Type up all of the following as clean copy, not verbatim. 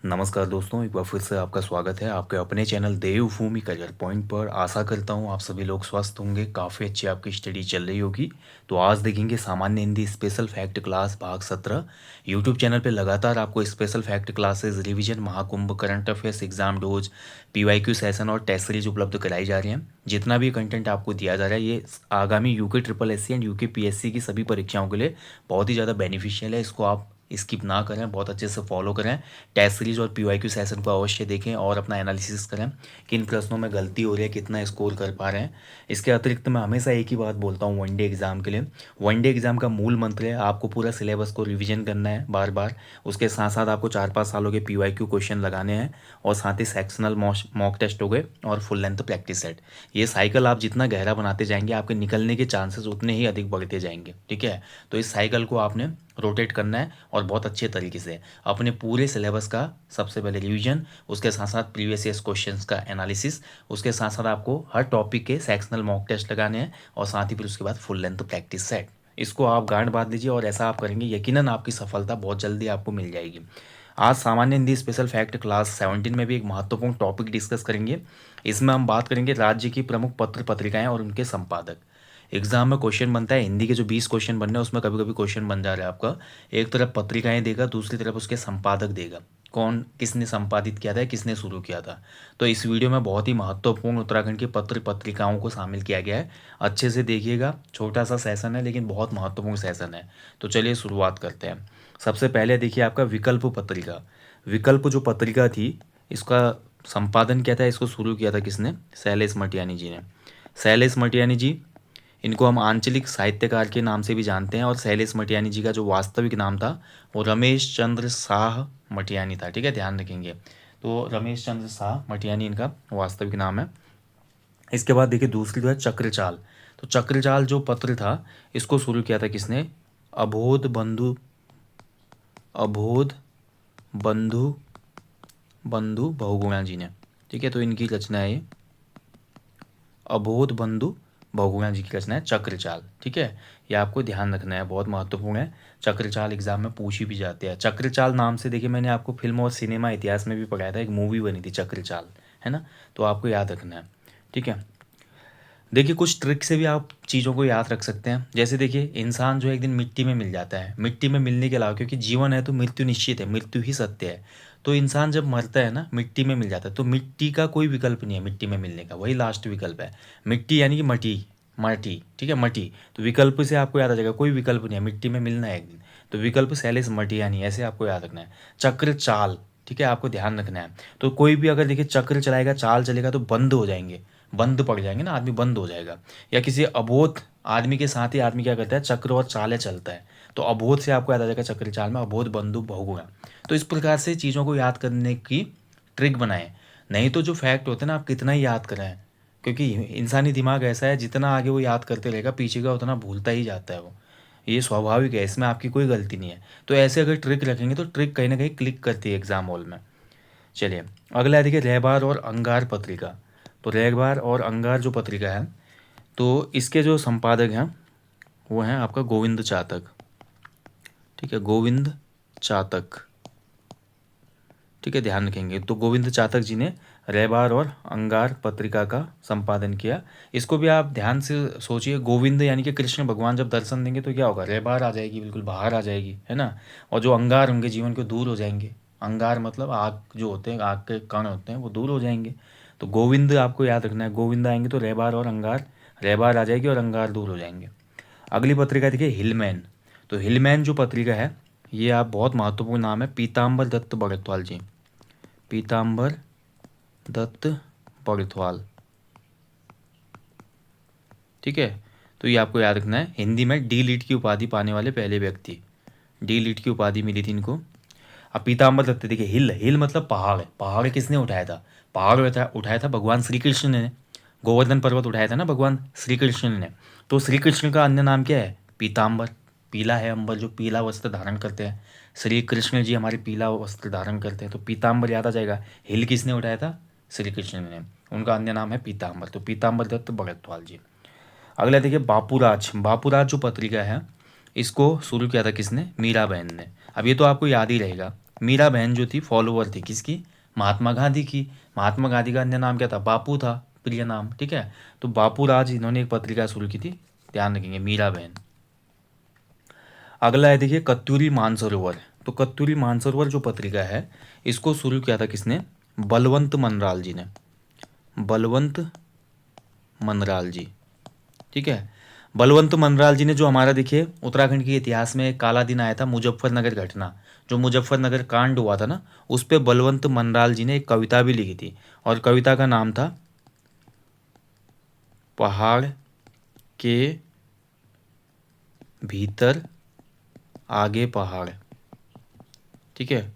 नमस्कार दोस्तों, एक बार फिर से आपका स्वागत है आपके अपने चैनल देवभूमि करियर पॉइंट पर। आशा करता हूँ आप सभी लोग स्वस्थ होंगे, काफ़ी अच्छी आपकी स्टडी चल रही होगी। तो आज देखेंगे सामान्य हिंदी स्पेशल फैक्ट क्लास भाग 17। यूट्यूब चैनल पे लगातार आपको special fact classes, revision, Mahakumbh, current affairs, exam dose, PYQ session और टेस्ट सीरीज उपलब्ध कराई जा रही हैं। जितना भी कंटेंट आपको दिया जा रहा है ये आगामी UK triple S C and UK PSC की सभी परीक्षाओं के लिए बहुत ही ज़्यादा बेनिफिशियल है। इसको आप स्किप ना करें, बहुत अच्छे से फॉलो करें। टेस्ट सीरीज और पीवाईक्यू सेशन को अवश्य देखें और अपना एनालिसिस करें किन प्रश्नों में गलती हो रही है, कितना स्कोर कर पा रहे हैं। इसके अतिरिक्त मैं हमेशा एक ही बात बोलता हूँ वनडे एग्जाम के लिए। वनडे एग्जाम का मूल मंत्र है आपको पूरा सिलेबस को रिवीजन करना है बार बार। उसके साथ साथ आपको 4-5 सालों के पीवाईक्यू क्वेश्चन लगाने हैं और साथ ही सेक्शनल मॉक टेस्ट हो गए और फुल लेंथ प्रैक्टिस सेट। ये साइकिल आप जितना गहरा बनाते जाएंगे आपके निकलने के चांसेस उतने ही अधिक बढ़ते जाएंगे। ठीक है, तो इस साइकिल को आपने रोटेट करना है और बहुत अच्छे तरीके से अपने पूरे सिलेबस का सबसे पहले रिवीजन, उसके साथ साथ प्रीवियस ईयर्स क्वेश्चंस का एनालिसिस, उसके साथ साथ आपको हर टॉपिक के सेक्शनल मॉक टेस्ट लगाने हैं और साथ ही फिर उसके बाद फुल लेंथ प्रैक्टिस सेट। इसको आप गांठ बांध लीजिए और ऐसा आप करेंगे यकीनन आपकी सफलता बहुत जल्दी आपको मिल जाएगी। आज सामान्य हिंदी स्पेशल फैक्ट क्लास 17 में भी एक महत्वपूर्ण टॉपिक डिस्कस करेंगे। इसमें हम बात करेंगे राज्य की प्रमुख पत्र पत्रिकाएं और उनके संपादक। एग्जाम में क्वेश्चन बनता है, हिंदी के जो 20 क्वेश्चन बनने हैं उसमें कभी कभी क्वेश्चन बन जा रहा है आपका। एक तरफ पत्रिकाएं देगा, दूसरी तरफ उसके संपादक देगा, कौन किसने संपादित किया था, किसने शुरू किया था। तो इस वीडियो में बहुत ही महत्वपूर्ण उत्तराखंड की पत्र पत्रिकाओं को शामिल किया गया है। अच्छे से देखिएगा, छोटा सा सेशन है लेकिन बहुत महत्वपूर्ण सेशन है। तो चलिए शुरुआत करते हैं। सबसे पहले देखिए आपका विकल्प पत्रिका। विकल्प जो पत्रिका थी इसका संपादन किया था, इसको शुरू किया था किसने? शैलेश मटियानी जी ने। शैलेश मटियानी जी, इनको हम आंचलिक साहित्यकार के नाम से भी जानते हैं और शैलेश मटियानी जी का जो वास्तविक नाम था वो रमेश चंद्र शाह मटियानी था। ठीक है, ध्यान रखेंगे। तो रमेश चंद्र शाह मटियानी इनका वास्तविक नाम है। इसके बाद देखिए दूसरी जो है चक्रचाल। तो चक्रचाल जो पत्र था इसको शुरू किया था किसने? अबोध बंधु, अबोध बंधु बंधु बहुगुणा जी ने। ठीक है, तो इनकी रचना है ये, अबोध बंधु बहुगुणा जी की रचना है चक्रचाल। ठीक है, ये आपको ध्यान रखना है, बहुत महत्वपूर्ण है। चक्रचाल एग्जाम में पूछी भी जाती है। चक्रचाल नाम से देखिए मैंने आपको फिल्म और सिनेमा इतिहास में भी पढ़ाया था, एक मूवी बनी थी चक्रचाल, है ना? तो आपको याद रखना है। ठीक है, देखिए कुछ ट्रिक से भी आप चीज़ों को याद रख सकते हैं। जैसे देखिए इंसान जो है एक दिन मिट्टी में मिल जाता है, मिट्टी में मिलने के अलावा क्योंकि जीवन है तो मृत्यु निश्चित है, मृत्यु ही सत्य है। तो इंसान जब मरता है ना, मिट्टी में मिल जाता है, तो मिट्टी का कोई विकल्प नहीं है मिट्टी में मिलने का, वही लास्ट विकल्प है। मिट्टी यानी कि मटी, मटी। ठीक है, मटी। तो विकल्प से आपको याद आ जाएगा कोई विकल्प नहीं है, मिट्टी में मिलना है एक दिन। तो विकल्प शैलेश मटियानी, ऐसे आपको याद रखना है। चक्र चाल, ठीक है, आपको ध्यान रखना है। तो कोई भी अगर देखिए चक्र चलाएगा, चाल चलेगा तो बंद हो जाएंगे, बंद पड़ जाएंगे ना, आदमी बंद हो जाएगा। या किसी अबोध आदमी के साथ ही आदमी क्या करता है? चक्र और चालें चलता है। तो अबोध से आपको याद आ जाएगा चक्र चाल में अबोध बंधु बहुगुणा। तो इस प्रकार से चीज़ों को याद करने की ट्रिक बनाएं। नहीं तो जो फैक्ट होते हैं ना, आप कितना ही याद करें, क्योंकि इंसानी दिमाग ऐसा है जितना आगे वो याद करते रहेगा पीछे का उतना भूलता ही जाता है वो। ये स्वाभाविक है, इसमें आपकी कोई गलती नहीं है। तो ऐसे अगर ट्रिक रखेंगे तो ट्रिक कहीं ना कहीं क्लिक करती है एग्जाम हॉल में। चलिए अगला है देखिए रहबार और अंगार पत्रिका। तो रहबार और अंगार जो पत्रिका है, तो इसके जो संपादक हैं वो हैं आपका गोविंद चातक। ठीक है, गोविंद चातक। ठीक है, ध्यान रखेंगे। तो गोविंद चातक जी ने रहबार और अंगार पत्रिका का संपादन किया। इसको भी आप ध्यान से सोचिए, गोविंद यानी कि कृष्ण भगवान जब दर्शन देंगे तो क्या होगा? रहबार आ जाएगी, बिल्कुल बाहर आ जाएगी, है ना? और जो अंगार होंगे जीवन के दूर हो जाएंगे। अंगार मतलब आग, जो होते हैं आग के कण होते हैं वो दूर हो जाएंगे। तो गोविंद आपको याद रखना है, गोविंद आएंगे तो रहबार और अंगार, रहबार आ जाएगी और अंगार दूर हो जाएंगे। अगली पत्रिका देखिए हिलमैन। तो हिलमैन जो पत्रिका है ये आप बहुत महत्वपूर्ण नाम है, पीताम्बर दत्त बड़त्वाल जी, पीताम्बर दत्त बड़त्वाल। ठीक है, तो ये आपको याद रखना है। हिंदी में डी लिट की उपाधि पाने वाले पहले व्यक्ति, डी लिट की उपाधि मिली थी इनको। अब पीताम्बर दत्त देखिए, हिल, हिल मतलब पहाड़ है। पहाड़ किसने उठाया था? पहाड़ उठाया था भगवान श्री कृष्ण ने। गोवर्धन पर्वत उठाया था ना भगवान श्री कृष्ण ने। तो श्री कृष्ण का अन्य नाम क्या है? पीताम्बर। पीला है अंबर, जो पीला वस्त्र धारण करते हैं। श्री कृष्ण जी हमारे पीला वस्त्र धारण करते हैं, तो पीताम्बर याद आ जाएगा। हिल किसने उठाया था? श्री कृष्ण ने। उनका अन्य नाम है पीताम्बर। तो पीताम्बर दत्त बड़त्वाल जी। अगला देखिए बापूराज। बापूराज जो पत्रिका है इसको शुरू किया था किसने? मीरा बहन ने। अब ये तो आपको याद ही रहेगा, मीरा बहन जो थी फॉलोअर थी किसकी, महात्मा गांधी की। महात्मा गांधी का अन्य नाम क्या था, बापू था, प्रिय नाम, ठीक है। तो बापू राज इन्होंने एक पत्रिका शुरू की थी, ध्यान रखेंगे, मीरा बहन। अगला है देखिए कस्तूरी मानसरोवर। तो कस्तूरी मानसरोवर जो पत्रिका है इसको शुरू किया था किसने, बलवंत मनराल जी ने, बलवंत मनराल जी, ठीक है। बलवंत मनराल जी ने जो हमारा देखिए उत्तराखंड के इतिहास में एक काला दिन आया था, मुजफ्फरनगर घटना, जो मुजफ्फरनगर कांड हुआ था ना, उस पे बलवंत मनराल जी ने एक कविता भी लिखी थी, और कविता का नाम था पहाड़ के भीतर आगे पहाड़, ठीक है।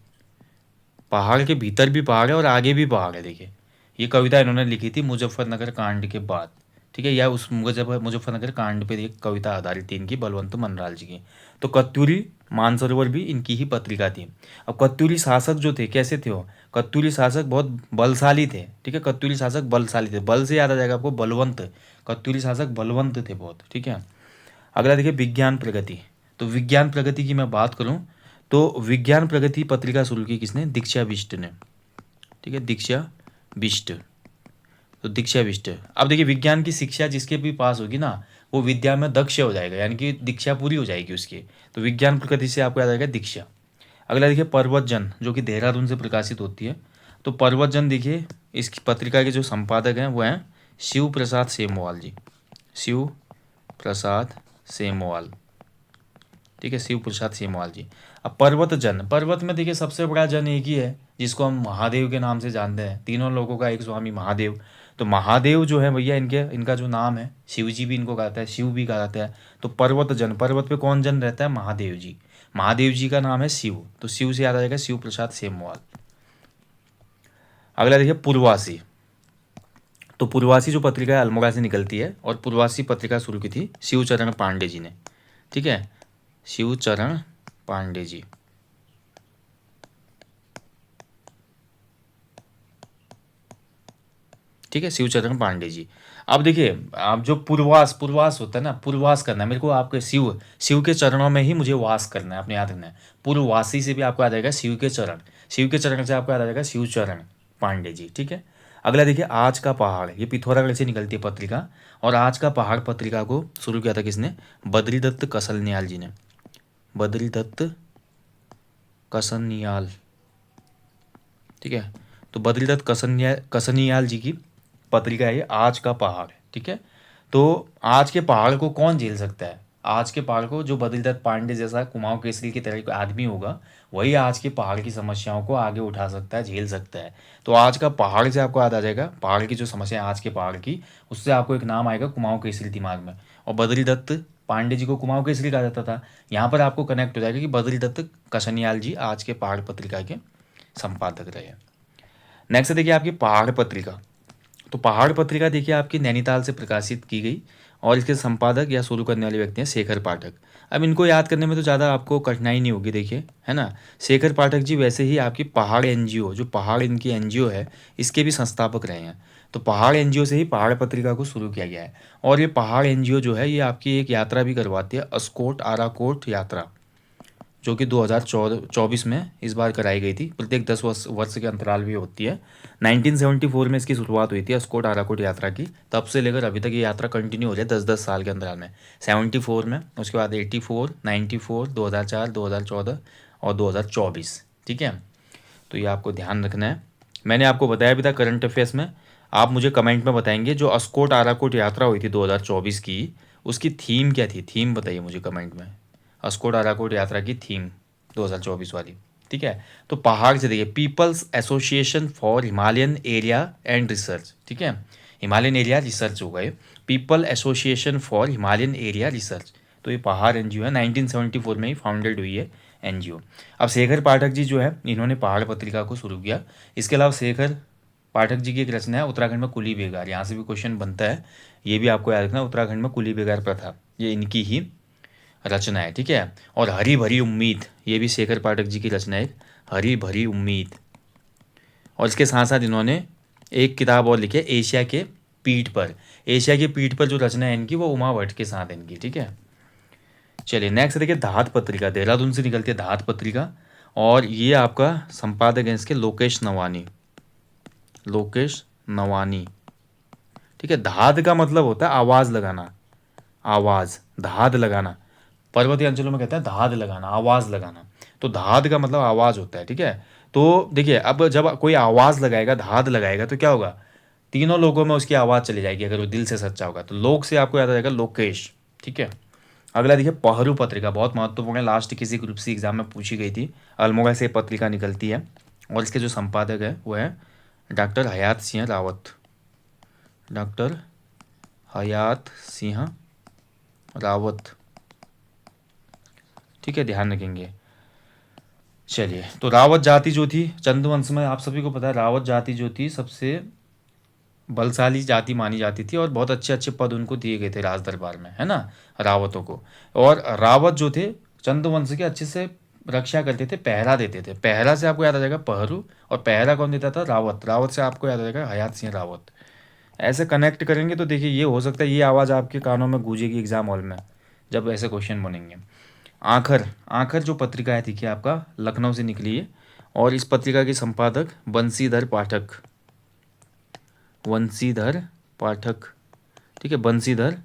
पहाड़ के भीतर भी पहाड़ है और आगे भी पहाड़ है, देखिए ये कविता इन्होंने लिखी थी मुजफ्फरनगर कांड के बाद, ठीक है। या उस मुजफ्फरनगर कांड पे एक कविता आधारित थी इनकी, बलवंत मनराल जी की। तो कस्तूरी मानसरोवर भी इनकी ही पत्रिका थी। अब कस्तूरी शासक जो थे कैसे थे वो, कस्तूरी शासक बहुत बलशाली थे, ठीक है। कस्तूरी शासक बलशाली थे, बल से याद आ जाएगा आपको बलवंत, कस्तूरी शासक बलवंत थे बहुत, ठीक है। अगला देखिए विज्ञान प्रगति। तो विज्ञान प्रगति की मैं बात करूं तो विज्ञान प्रगति पत्रिका शुरू की किसने, दीक्षा बिष्ट ने, ठीक है, दीक्षा बिष्ट। तो दीक्षा बिष्ट, अब देखिए विज्ञान की शिक्षा जिसके भी पास होगी ना वो विद्या में दक्ष हो जाएगा, यानी कि दीक्षा पूरी हो जाएगी उसकी। तो विज्ञान प्रगति से आपको याद आएगा दीक्षा। अगला देखिए पर्वतजन, जो कि देहरादून से प्रकाशित होती है। तो पर्वतजन देखिए इस पत्रिका के जो संपादक हैं वो हैं शिव प्रसाद सेमवाल जी, शिव प्रसाद सेमवाल, ठीक है, शिव प्रसाद सेमवाल जी। अब पर्वत जन, पर्वत में देखिए सबसे बड़ा जन एक ही है जिसको हम महादेव के नाम से जानते हैं, तीनों लोगों का एक स्वामी महादेव। तो महादेव जो है भैया इनके, इनका जो नाम है शिव जी भी इनको कहता है, शिव भी कहा जाता है। तो पर्वत जन, पर्वत पे कौन जन रहता है, महादेव जी, महादेव जी का नाम है शिव, तो शिव से याद आ जाएगा शिव प्रसाद सेमवाल। अगला देखिए पूर्वासी। तो पूर्वासी जो पत्रिका है अल्मोड़ा से निकलती है, और पूर्वासी पत्रिका शुरू की थी शिवचरण पांडे जी ने, ठीक है, शिवचरण पांडे जी। ठीक है, शिवचरण पांडे जी। अब देखिए आप जो पूर्वास, पूर्वास होता है ना, पूर्वास करना है मेरे को, आपके शिव, शिव के चरणों में ही मुझे वास करना है, अपने याद रखना है। पूर्ववासी से भी आपको याद आएगा शिव के चरण, शिव के चरण से आपको याद आ जाएगा शिवचरण पांडे जी, ठीक है। अगला देखिए आज का पहाड़, ये पिथौरागढ़ से निकलती है पत्रिका, और आज का पहाड़ पत्रिका को शुरू किया था किसने, बद्रीदत्त कसलनियाल जी ने, बद्रीदत्त कसनियाल, ठीक है। तो बद्रीदत्त कसनियाल जी की पत्रिका है ये आज का पहाड़, ठीक है। तो आज के पहाड़ को कौन झेल सकता है, आज के पहाड़ को जो बद्रीदत्त पांडे जैसा कुमाऊं केसरी की तरह का आदमी होगा वही आज के पहाड़ की समस्याओं को आगे उठा सकता है, झेल सकता है। तो आज का पहाड़ से आपको याद आ जाएगा, पहाड़ की जो समस्या है आज के पहाड़ की, उससे आपको एक नाम आएगा कुमाऊं केसरी दिमाग में, और बद्रीदत्त पांडे जी को कुमाऊं केसरी कहा जाता था। यहाँ पर आपको कनेक्ट हो जाएगा कि बद्रीदत्त कसनियाल जी आज के पहाड़ पत्रिका के संपादक रहे। नेक्स्ट देखिए आपकी पहाड़ पत्रिका। तो पहाड़ पत्रिका देखिए आपकी नैनीताल से प्रकाशित की गई, और इसके संपादक या शुरू करने वाले व्यक्ति हैं शेखर पाठक। अब इनको याद करने में तो ज़्यादा आपको कठिनाई नहीं होगी, देखिए है ना। शेखर पाठक जी वैसे ही आपकी पहाड़ एनजीओ, जो पहाड़ इनकी एनजीओ है, इसके भी संस्थापक रहे हैं। तो पहाड़ एनजीओ से ही पहाड़ पत्रिका को शुरू किया गया है, और ये पहाड़ एनजीओ जो है ये आपकी एक यात्रा भी करवाती है, अस्कोट आराकोट यात्रा, जो कि 2024 में इस बार कराई गई थी, प्रत्येक 10 वर्ष के अंतराल भी होती है। 1974 में इसकी शुरुआत हुई थी अस्कोट आराकोट यात्रा की, तब से लेकर अभी तक ये यात्रा कंटिन्यू हो रही है 10-10 साल के अंतराल में। 74 में, उसके बाद 84, 94, 2004, 2014 और 2024, ठीक है। तो ये आपको ध्यान रखना है। मैंने आपको बताया भी था करंट अफेयर्स में, आप मुझे कमेंट में बताएंगे जो अस्कोट आराकोट यात्रा हुई थी 2024 की, उसकी थीम क्या थी, थीम बताइए मुझे कमेंट में, अस्कोट आराकोट यात्रा की थीम 2024 वाली, ठीक है। तो पहाड़ से देखिए peoples association for Himalayan area and research, ठीक है, हिमालयन एरिया रिसर्च होगा ये, people association for Himalayan area research. तो ये पहाड़ एनजीओ है, 1974 में ही फाउंडेड हुई है एनजीओ। अब शेखर पाठक जी जो है इन्होंने पहाड़ पत्रिका को शुरू किया। इसके अलावा शेखर पाठक जी की एक रचना है उत्तराखंड में कुली बेगार, यहाँ से भी क्वेश्चन बनता है, ये भी आपको याद रखना, उत्तराखंड में कुली बेगार प्रथा ये इनकी ही रचना है, ठीक है। और हरी भरी उम्मीद, ये भी शेखर पाठक जी की रचना है, हरी भरी उम्मीद। और इसके साथ साथ इन्होंने एक किताब और लिखी है एशिया के पीठ पर, एशिया के पीठ पर जो रचना है इनकी वो उमा भट्ट के साथ इनकी, ठीक है। चलिए नेक्स्ट देखिए धात पत्रिका, देहरादून से निकलती है धात पत्रिका, और ये आपका संपादक है इसके लोकेश नवानी, लोकेश नवानी। ठीक है, धाद का मतलब होता है आवाज़ लगाना, आवाज़, धाद लगाना। पर्वतीय अंचलों में कहते हैं धाद लगाना, आवाज़ लगाना। तो धाद का मतलब आवाज़ होता है। ठीक है, तो देखिए अब जब कोई आवाज़ लगाएगा, धाद लगाएगा, तो क्या होगा, तीनों लोगों में उसकी आवाज़ चली जाएगी अगर वो दिल से सच्चा होगा। तो लोक से आपको याद आ जाएगा लोकेश। ठीक है, अगला देखिए पहरू पत्रिका, बहुत महत्वपूर्ण है, लास्ट किसी ग्रुप सी एग्जाम में पूछी गई थी। अल्मोड़ा से पत्रिका निकलती है और इसके जो संपादक है वो है डॉक्टर हयात सिंह रावत, डॉक्टर हयात सिंह रावत। ठीक है, ध्यान रखेंगे। चलिए, तो रावत जाति जो थी चंद्रवंश में, आप सभी को पता है रावत जाति जो थी सबसे बलशाली जाति मानी जाती थी और बहुत अच्छे अच्छे पद उनको दिए गए थे राज दरबार में, है ना, रावतों को। और रावत जो थे चंद्रवंश के अच्छे से रक्षा करते थे, पहरा देते थे। पहरा से आपको याद आ जाएगा पहरू, और पहरा कौन देता था, रावत। रावत से आपको याद आ जाएगा हयात सिंह रावत। ऐसे कनेक्ट करेंगे तो देखिए ये हो सकता है ये आवाज़ आपके कानों में गूंजेगी एग्जाम हॉल में जब ऐसे क्वेश्चन बनेंगे। आखर, आखर जो पत्रिका है देखिए आपका लखनऊ से निकली है और इस पत्रिका के संपादक बंशीधर पाठक, वंशीधर पाठक। ठीक है, बंशीधर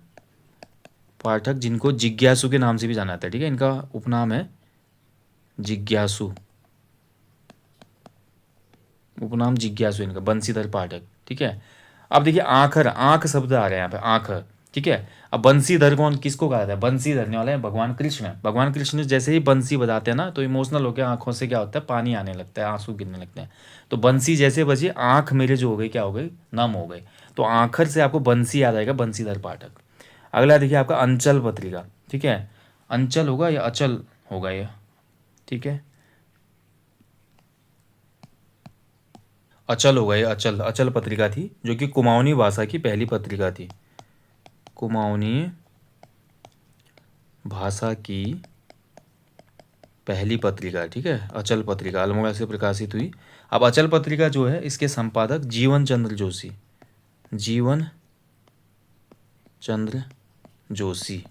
पाठक, जिनको जिज्ञासु के नाम से भी जाना जाता है। ठीक है, इनका उपनाम है जिज्ञासु, उपनाम जिज्ञासु इनका, बंशीधर पाठक। ठीक है, अब देखिए आखर, आंख शब्द आ रहा है यहाँ पे, आखर। ठीक है, अब बंशीधर कौन, किसको कहा जाता है, बंसी धरने वाले हैं भगवान कृष्ण। भगवान कृष्ण जैसे ही बंसी बजाते हैं ना तो इमोशनल होकर आंखों से क्या होता है, पानी आने लगता है, आंसू गिरने लगते हैं। तो बंसी जैसे बजी, आंख मेरे जो हो गई क्या हो गई, नम हो गई। तो आखर से आपको बंसी याद आएगा, बंसीधर पाठक। अगला देखिए आपका अंचल पत्रिका। ठीक है, अंचल होगा या अचल होगा ये। ठीक है, अचल होगा ये, अचल, अचल पत्रिका थी जो कि कुमाऊनी भाषा की पहली पत्रिका थी, कुमाऊनी भाषा की पहली पत्रिका। ठीक है, अचल पत्रिका अल्मोड़ा से प्रकाशित हुई। अब अचल पत्रिका जो है इसके संपादक जीवन चंद्र जोशी, जीवन चंद्र जोशी।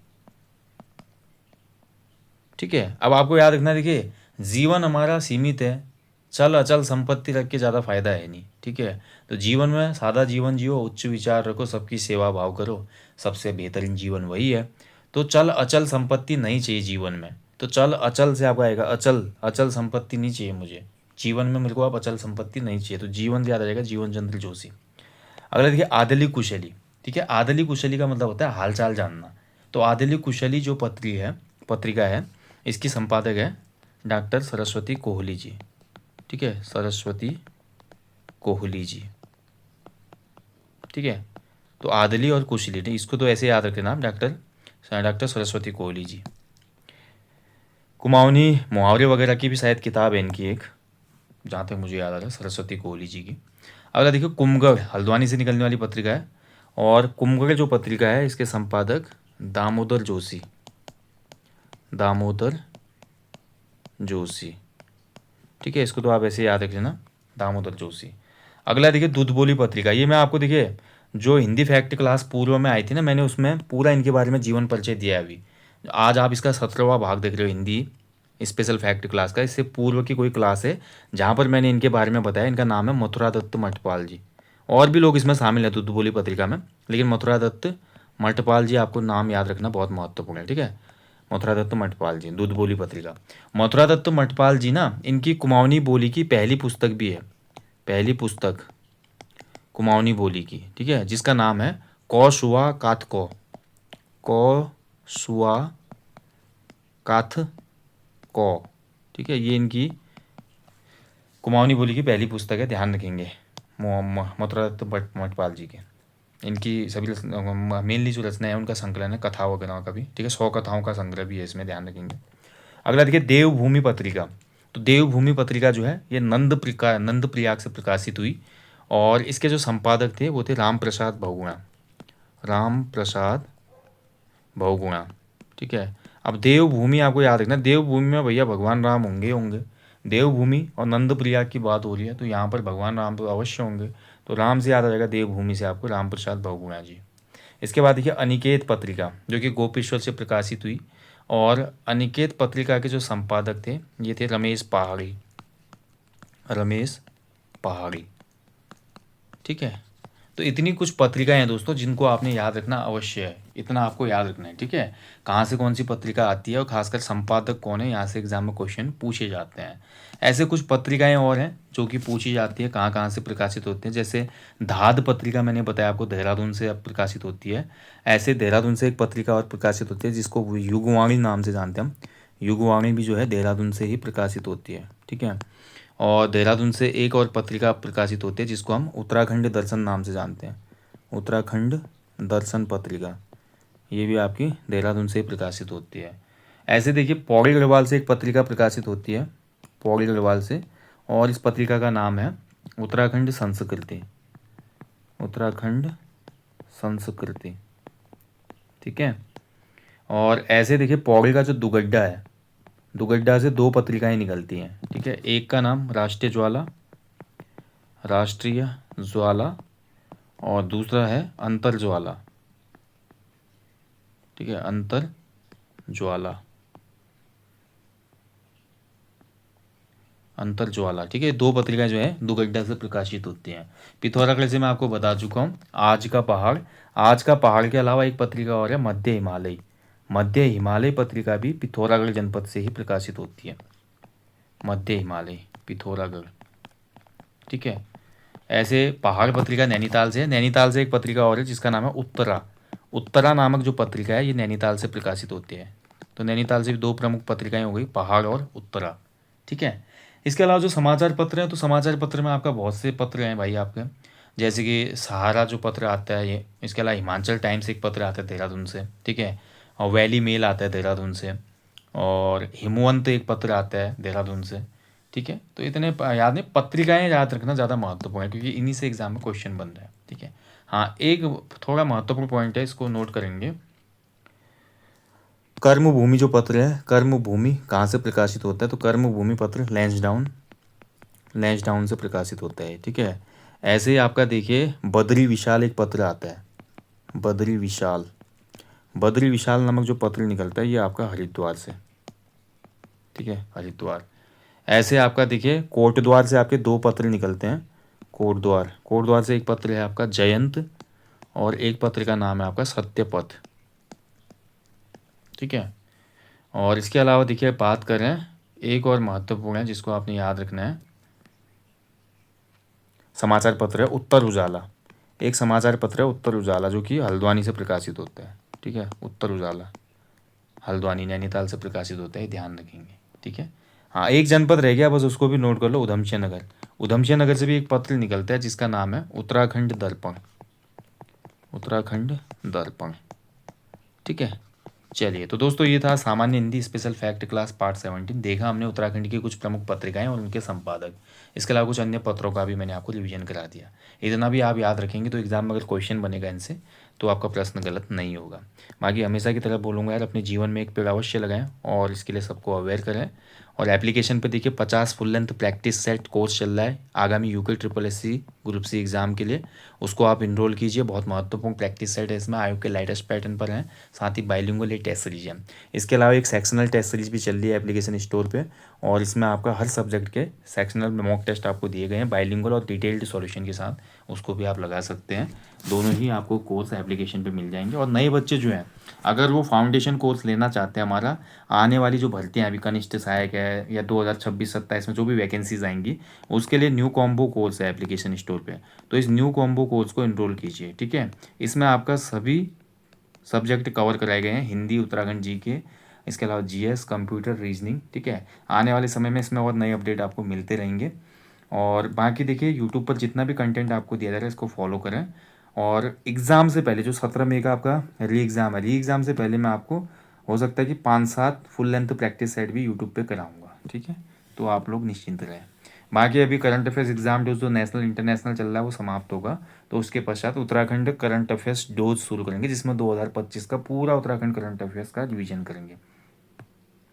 ठीक है, अब आपको याद रखना, देखिए जीवन हमारा सीमित है, चल अचल संपत्ति रख के ज़्यादा फायदा है नहीं। ठीक है, तो जीवन में सादा जीवन जियो, उच्च विचार रखो, सबकी सेवा भाव करो, सबसे बेहतरीन जीवन वही है। तो चल अचल संपत्ति नहीं चाहिए जीवन में, तो चल अचल से आपका आएगा अचल, अचल संपत्ति नहीं चाहिए मुझे जीवन में, मेरे को आप अचल संपत्ति नहीं चाहिए, तो जीवन से याद आ जाएगा जीवन चंद्र जोशी। अगला देखिए आदली कुशली। ठीक है, आदली कुशली का मतलब होता है हालचाल जानना। तो आदली कुशली जो पत्रिका है इसकी संपादक है डॉक्टर सरस्वती कोहली जी। ठीक है, सरस्वती कोहली जी। ठीक है, तो आदली और कुशली, नहीं इसको तो ऐसे याद रखें नाम, डॉक्टर सरस्वती कोहली जी। कुमाऊनी मुहावरे वगैरह की भी शायद किताब है इनकी एक, जहाँ तक मुझे याद आ रहा है, सरस्वती कोहली जी की। अगला देखिए कुमगढ़, हल्द्वानी से निकलने वाली पत्रिका है और कुमगढ़ जो पत्रिका है इसके संपादक दामोदर जोशी, दामोदर जोशी। ठीक है, इसको तो आप ऐसे याद रख लेना, दामोदर जोशी। अगला देखिए दूध बोली पत्रिका, ये मैं आपको देखिए जो हिंदी फैक्ट क्लास पूर्व में आई थी ना, मैंने उसमें पूरा इनके बारे में जीवन परिचय दिया है। अभी आज आप इसका 17वां भाग देख रहे हो हिंदी स्पेशल फैक्ट क्लास का। इससे पूर्व की कोई क्लास है जहाँ पर मैंने इनके बारे में बताया। इनका नाम है मथुरा दत्त मठपाल जी, और भी लोग इसमें शामिल हैं दूध बोली पत्रिका में, लेकिन मथुरा दत्त मठपाल जी आपको नाम याद रखना बहुत महत्वपूर्ण है। ठीक है, मथुरा दत्त मठपाल जी, दूध बोली पत्रिका। मथुरा दत्त मठपाल जी ना, इनकी कुमाऊनी बोली की पहली पुस्तक भी है, पहली पुस्तक कुमाऊनी बोली की। ठीक है, जिसका नाम है कौशुआ काथ को, कौशुआ काथ को। ठीक है, ये इनकी कुमाऊनी बोली की पहली पुस्तक है, ध्यान रखेंगे मथुरा दत्त मठपाल जी के। इनकी सभी मेनली जो रचना है उनका संकलन है कथा वगैरह का भी। ठीक है, 100 कथाओं का संग्रह भी है इसमें, ध्यान रखेंगे। अगला देखिए देवभूमि पत्रिका। तो देवभूमि पत्रिका जो है ये नंद प्रयाग से प्रकाशित हुई और इसके जो संपादक थे वो थे राम प्रसाद बहुगुणा, राम प्रसाद बहुगुणा। ठीक है, अब देवभूमि आपको याद रखना, देवभूमि में भैया भगवान राम होंगे। देवभूमि और नंद प्रयाग की बात हो रही है तो यहाँ पर भगवान राम तो अवश्य होंगे, तो राम से याद आ जाएगा देवभूमि से आपको राम प्रसाद बहुगुणा जी। इसके बाद देखिए अनिकेत पत्रिका जो कि गोपेश्वर से प्रकाशित हुई और अनिकेत पत्रिका के जो संपादक थे ये थे रमेश पहाड़ी, रमेश पहाड़ी। ठीक है, तो इतनी कुछ पत्रिकाएं हैं दोस्तों जिनको आपने याद रखना अवश्य है, इतना आपको याद रखना है। ठीक है, कहाँ से कौन सी पत्रिका आती है और खासकर संपादक कौन है, यहाँ से एग्जाम में क्वेश्चन पूछे जाते हैं। ऐसे कुछ पत्रिकाएं और हैं जो कि पूछी जाती है, कहाँ कहाँ से प्रकाशित होती हैं। जैसे धाद पत्रिका मैंने बताया आपको, देहरादून से अब प्रकाशित होती है। ऐसे देहरादून से एक पत्रिका और प्रकाशित होती है जिसको युगवाणी नाम से जानते हैं हम। युगवाणी भी जो है देहरादून से ही प्रकाशित होती है। ठीक है, और देहरादून से एक और पत्रिका प्रकाशित होती है जिसको हम उत्तराखंड दर्शन नाम से जानते हैं। उत्तराखंड दर्शन पत्रिका, ये भी आपकी देहरादून से ही प्रकाशित होती है। ऐसे देखिए पौड़ी गढ़वाल से एक पत्रिका प्रकाशित होती है, पौड़ी गढ़वाल से, और इस पत्रिका का नाम है उत्तराखंड संस्कृति, उत्तराखंड संस्कृति। ठीक है, और ऐसे देखिए पौड़ी का जो दुगड्डा है, दुगड्डा से दो पत्रिकाएं निकलती हैं। ठीक है, एक का नाम राष्ट्रीय ज्वाला, राष्ट्रीय ज्वाला, और दूसरा है अंतर ज्वाला। ठीक है, अंतर ज्वाला, अंतर ज्वाला। ठीक है, दो पत्रिकाएं जो है दुगड्डा से प्रकाशित होती हैं। पिथौरागढ़ से मैं आपको बता चुका हूँ। आज का पहाड़, आज का पहाड़ के अलावा एक पत्रिका और है मध्य हिमालय, मध्य हिमालय पत्रिका भी पिथौरागढ़ जनपद से ही प्रकाशित होती है। मध्य हिमालय, पिथौरागढ़। ठीक है, ऐसे पहाड़ पत्रिका नैनीताल से है। नैनीताल से एक पत्रिका और है जिसका नाम है उत्तरा, उत्तरा नामक जो पत्रिका है ये नैनीताल से प्रकाशित होती है। तो नैनीताल से भी दो प्रमुख पत्रिकाएं हो गई, पहाड़ और उत्तरा। ठीक है, इसके अलावा जो समाचार पत्र हैं, तो समाचार पत्र में आपका बहुत से पत्र हैं भाई आपके, जैसे कि सहारा जो पत्र आता है ये, इसके अलावा हिमाचल टाइम्स एक पत्र आता है देहरादून से। ठीक है, और वैली मेल आता है देहरादून से, और हिमवंत एक पत्र आता है देहरादून से। ठीक है, तो इतने याद नहीं, पत्रिकाएं याद रखना ज़्यादा महत्वपूर्ण है क्योंकि इन्हीं से एग्जाम में क्वेश्चन बन रहा है। ठीक है, हाँ एक थोड़ा महत्वपूर्ण पॉइंट है, इसको नोट करेंगे। कर्मभूमि जो पत्र है, कर्मभूमि कहाँ से प्रकाशित होता है, तो कर्मभूमि पत्र लैंसडाउन, लैंसडाउन से प्रकाशित होता है। ठीक है, ऐसे ही आपका देखिए बद्री विशाल एक पत्र आता है, बद्री विशाल, बद्री विशाल नामक जो पत्र निकलता है ये आपका हरिद्वार से। ठीक है, हरिद्वार। ऐसे आपका देखिए कोटद्वार से आपके दो पत्र निकलते हैं, कोटद्वार, कोटद्वार से एक पत्र है आपका जयंत, और एक पत्र का नाम है आपका सत्यपथ। ठीक है, और इसके अलावा देखिए बात करें, एक और महत्वपूर्ण है जिसको आपने याद रखना है, समाचार पत्र है उत्तर उजाला। एक समाचार पत्र है उत्तर उजाला जो कि हल्द्वानी से प्रकाशित होता है। ठीक है, उत्तर उजाला हल्द्वानी नैनीताल से प्रकाशित होता है, ध्यान रखेंगे। ठीक है, हाँ एक जनपद रह गया बस, उसको भी नोट कर लो, उधमसिंह नगर। उधमसिंह नगर से भी एक पत्र निकलता है जिसका नाम है उत्तराखंड दर्पण, उत्तराखंड दर्पण। ठीक है, चलिए तो दोस्तों ये था सामान्य Hindi special fact class part 17। देखा हमने उत्तराखंड की कुछ प्रमुख पत्रिकाएं और उनके संपादक, इसके अलावा कुछ अन्य पत्रों का भी मैंने आपको रिवीजन करा दिया। इतना भी आप याद रखेंगे तो एग्जाम में अगर क्वेश्चन बनेगा इनसे तो आपका प्रश्न गलत नहीं होगा। बाकी हमेशा की तरह बोलूँगा यार, अपने जीवन में एक पेड़ अवश्य लगाएं और इसके लिए सबको अवेयर करें। और एप्लीकेशन पे देखिए 50 full length practice set course चल रहा है आगामी UK triple S C group C exam के लिए, उसको आप इनरोल कीजिए। बहुत महत्वपूर्ण प्रैक्टिस सेट है, इसमें आयोग के लेटेस्ट पैटर्न पर हैं, साथ ही बाइलिंगुअल टेस्ट सीरीज है। इसके अलावा एक सेक्शनल टेस्ट सीरीज भी चल रही है एप्लीकेशन स्टोर पे, और इसमें आपका हर सब्जेक्ट के सेक्शनल में मॉक टेस्ट आपको दिए गए हैं बाइलिंगुअल और डिटेल्ड सॉल्यूशन के साथ, उसको भी आप लगा सकते हैं। दोनों ही आपको कोर्स एप्लीकेशन पे मिल जाएंगे। और नए बच्चे जो हैं अगर वो फाउंडेशन कोर्स लेना चाहते हैं, हमारा आने वाली जो भर्तियाँ अभी कनिष्ठ सहायक है या 2026-27 में जो भी वैकेंसीज आएंगी उसके लिए न्यू कॉम्बो कोर्स है एप्लीकेशन स्टोर पे, तो इस न्यू कॉम्बो कोर्स को इनरोल कीजिए। ठीक है, इसमें आपका सभी सब्जेक्ट कवर कराए गए हैं, हिंदी, उत्तराखंड जी के, इसके अलावा जीएस, कंप्यूटर, रीजनिंग। ठीक है, आने वाले समय में इसमें और नए अपडेट आपको मिलते रहेंगे। और बाकी देखिए यूट्यूब पर जितना भी कंटेंट आपको दिया जा रहा है इसको फॉलो करें। और एग्ज़ाम से पहले जो 17 मई का आपका री एग्ज़ाम है, री एग्ज़ाम से पहले मैं आपको हो सकता है कि 5-7 फुल लेंथ प्रैक्टिस सेट भी यूट्यूब पे कराऊंगा। ठीक है, तो आप लोग निश्चिंत रहें। बाकी अभी करंट अफेयर्स एग्जाम डोज जो नेशनल इंटरनेशनल चल रहा है वो समाप्त होगा, तो उसके पश्चात उत्तराखंड करंट अफेयर्स डोज शुरू करेंगे जिसमें 2025 का पूरा उत्तराखंड करंट अफेयर्स का रिवीजन करेंगे।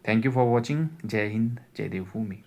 Thank you for watching. जय हिंद, जय देवभूमि।